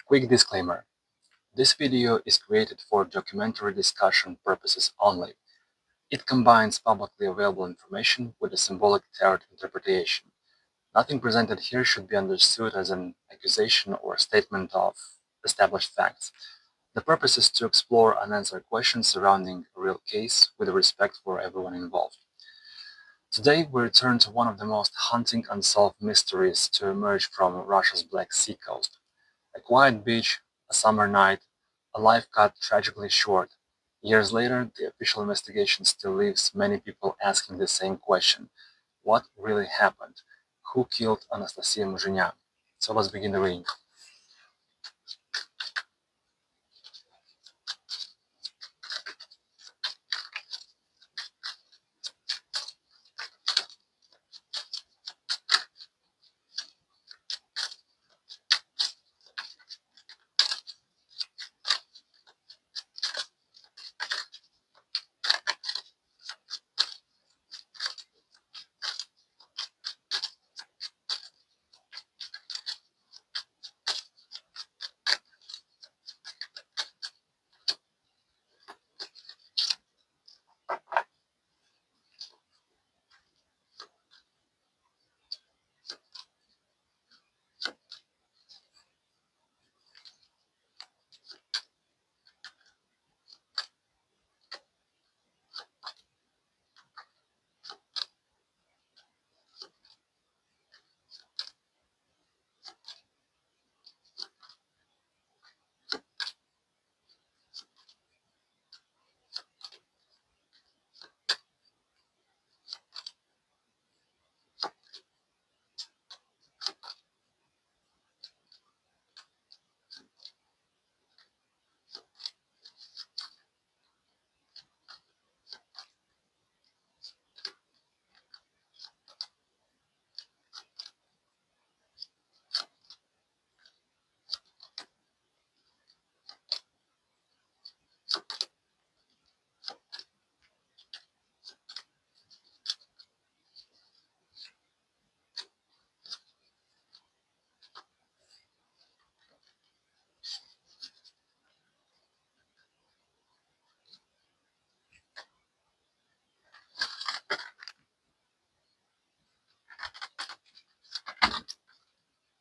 Quick disclaimer. This video is created for documentary discussion purposes only. It combines publicly available information with a symbolic tarot interpretation. Nothing presented here should be understood as an accusation or a statement of established facts. The purpose is to explore unanswered questions surrounding a real case with respect for everyone involved. Today, we return to one of the most haunting unsolved mysteries to emerge from Russia's Black Sea coast. A quiet beach, a summer night, a life cut tragically short. Years later, the official investigation still leaves many people asking the same question. What really happened? Who killed Anastasia Muzhenya? So let's begin the reading.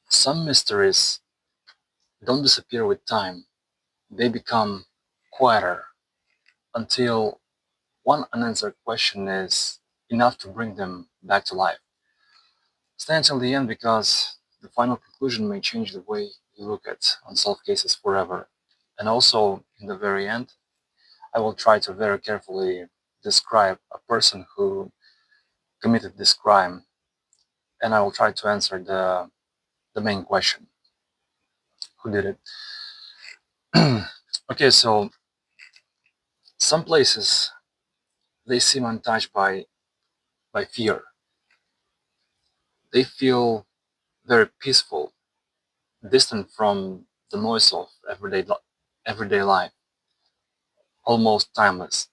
Some mysteries don't disappear with time. They become quieter until one unanswered question is enough to bring them back to life. Stay until the end because the final conclusion may change the way you look at unsolved cases forever. And also, in the very end, I will try to very carefully describe a person who committed this crime, and I will try to answer the main question: who did it? Okay, so some places they seem untouched by fear. They feel very peaceful, distant from the noise of everyday life, almost timeless.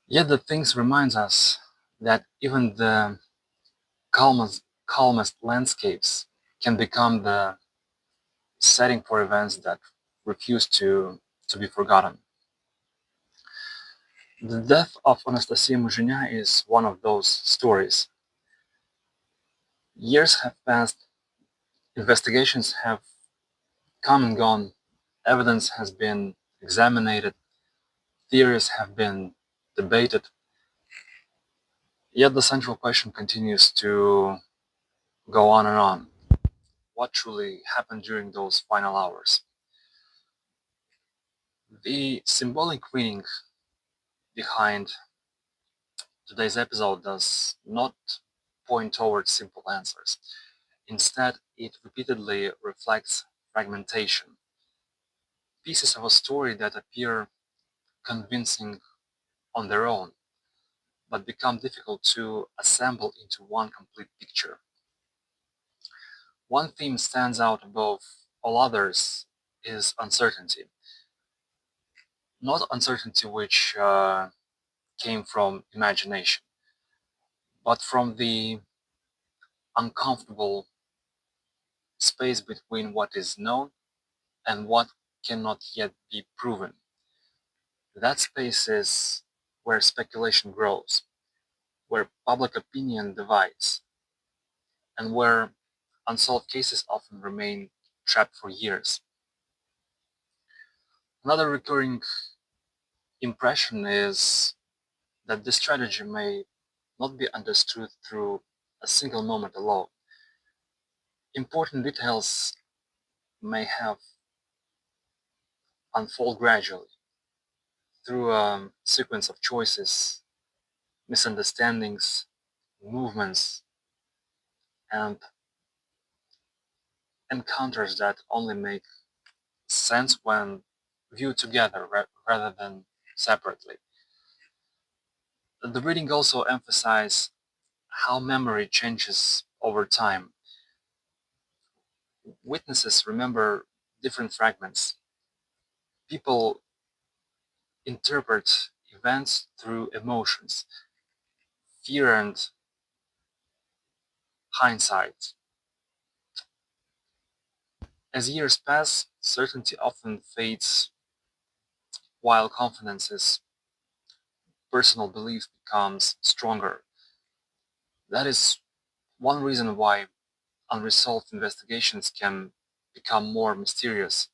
Yet the things reminds us that even the calmest landscapes can become the setting for events that refuse to be forgotten. The death of Anastasia Muzhenya is one of those stories. Years have passed, investigations have come and gone, evidence has been examined, theories have been debated, yet the central question continues to go on and on. What truly happened during those final hours? The symbolic meaning behind today's episode does not point towards simple answers. Instead, it repeatedly reflects fragmentation, pieces of a story that appear convincing on their own, but become difficult to assemble into one complete picture. One theme stands out above all others is uncertainty. Not uncertainty which came from imagination, but from the uncomfortable space between what is known and what cannot yet be proven. That space is where speculation grows, where public opinion divides, and where unsolved cases often remain trapped for years. Another recurring impression is that this strategy may not be understood through a single moment alone. Important details may have unfold gradually through a sequence of choices, misunderstandings, movements, and encounters that only make sense when viewed together rather than separately. The reading also emphasizes how memory changes over time. Witnesses remember different fragments. People interpret events through emotions, fear, and hindsight. As years pass, certainty often fades while confidence's personal belief becomes stronger. That is one reason why unresolved investigations can become more mysterious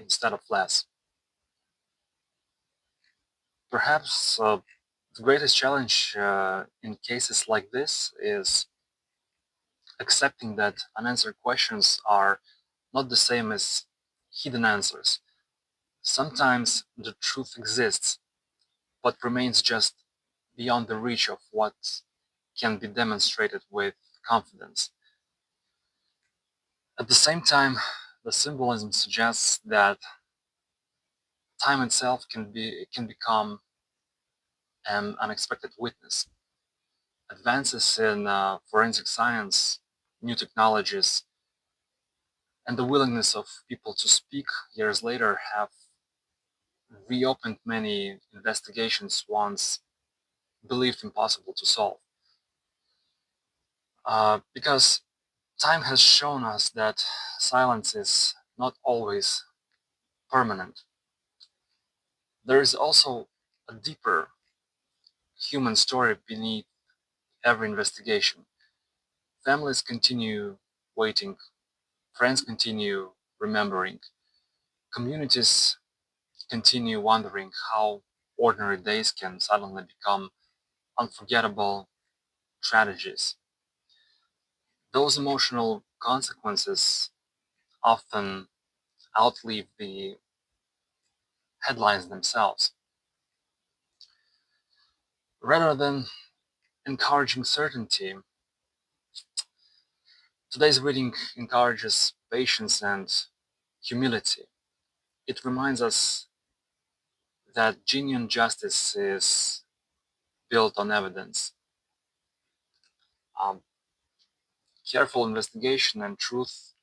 instead of less. Perhaps the greatest challenge in cases like this is accepting that unanswered questions are not the same as hidden answers. Sometimes the truth exists, but remains just beyond the reach of what can be demonstrated with confidence. At the same time, the symbolism suggests that time itself can become an unexpected witness. Advances in forensic science, new technologies, and the willingness of people to speak years later have reopened many investigations once believed impossible to solve. Because time has shown us that silence is not always permanent. There is also a deeper human story beneath every investigation. Families continue waiting, friends continue remembering, communities continue wondering how ordinary days can suddenly become unforgettable tragedies. Those emotional consequences often outlive the headlines themselves. Rather than encouraging certainty, today's reading encourages patience and humility. It reminds us that genuine justice is built on evidence, um, careful investigation, and truth,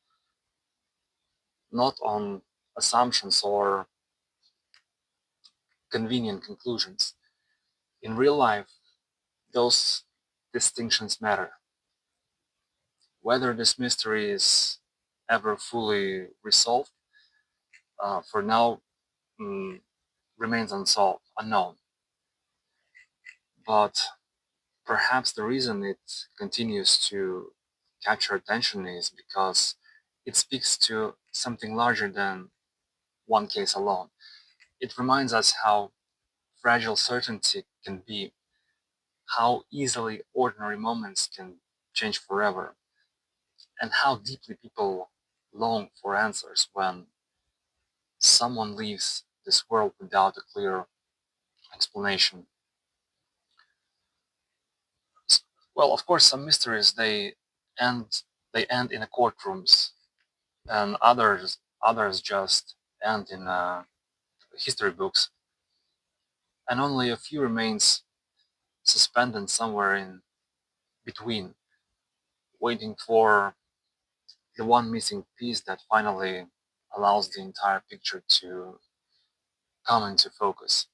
not on assumptions or convenient conclusions. In real life, those distinctions matter. Whether this mystery is ever fully resolved, for now, mm, remains unsolved, unknown. But perhaps the reason it continues to capture attention is because it speaks to something larger than one case alone. It reminds us how fragile certainty can be, how easily ordinary moments can change forever, and how deeply people long for answers when someone leaves this world without a clear explanation. Well, of course, some mysteries end they end in the courtrooms, and others just end in history books, and only a few remains suspended somewhere in between, waiting for the one missing piece that finally allows the entire picture to come into focus.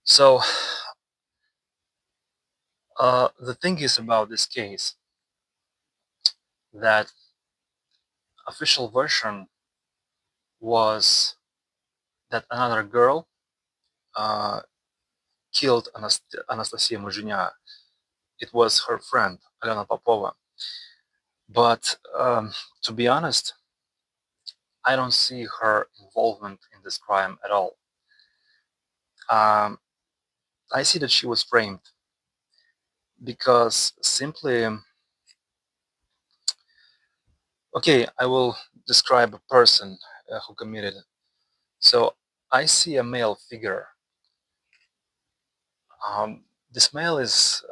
So the thing is about this case. That official version was that another girl uh, killed Anastasia Muzhenya. It was her friend, Alena Popova. But to be honest, I don't see her involvement in this crime at all. Um, I see that she was framed because simply, okay, I will describe a person who committed. So I see a male figure. This male is,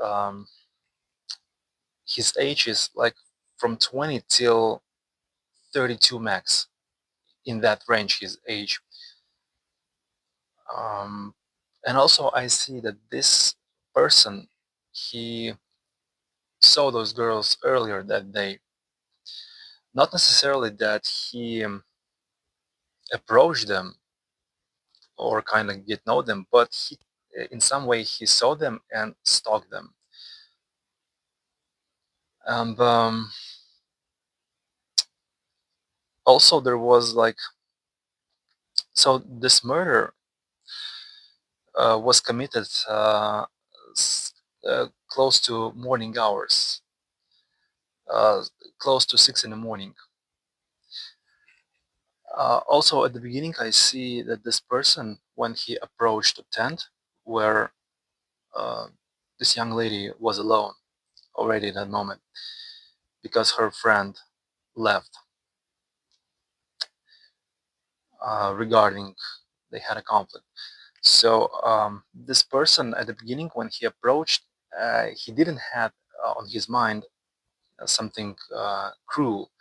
his age is like from 20 till 32 max, in that range, his age. Um, and also I see that this person, he saw those girls earlier that day. Not necessarily that he approached them or kind of get know them, but he, in some way he saw them and stalked them. And also there was like, so this murder was committed close to morning hours, uh, close to 6 in the morning. Also at the beginning, I see that this person, when he approached the tent where uh, this young lady was alone already at that moment because her friend left, regarding they had a conflict. So this person at the beginning, when he approached, he didn't have on his mind something cruel.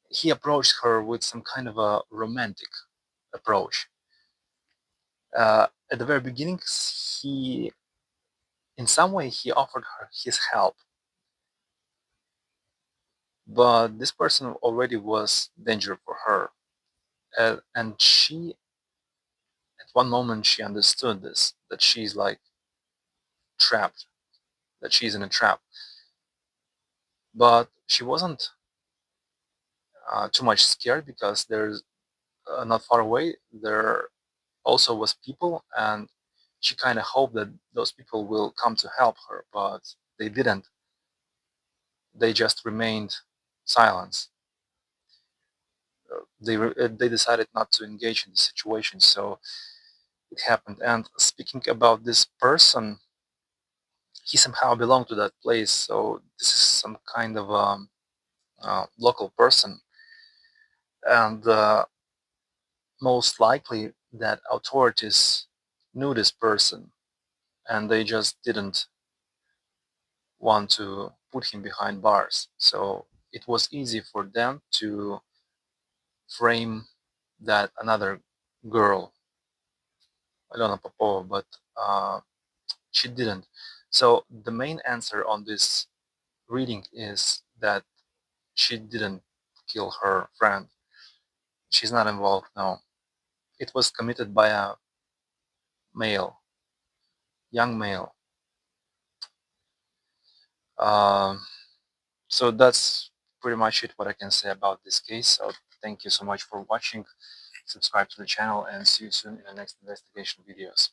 He approached her with some kind of a romantic approach. At the very beginning, he, in some way, he offered her his help, but this person already was danger for her, and she, at one moment, she understood this, that she's like trapped, that she's in a trap, but she wasn't too much scared because there's not far away there also was people, and she kind of hoped that those people will come to help her, but they didn't. They just remained silent. They decided not to engage in the situation, so it happened. And speaking about this person, he somehow belonged to that place, so this is some kind of local person, and most likely that authorities knew this person and they just didn't want to put him behind bars. So it was easy for them to frame that another girl, Alena Popova, but she didn't. So the main answer on this reading is that she didn't kill her friend. She's not involved, no. It was committed by a male, young male. Um, so that's pretty much it what I can say about this case. So thank you so much for watching. Subscribe to the channel and see you soon in the next investigation videos.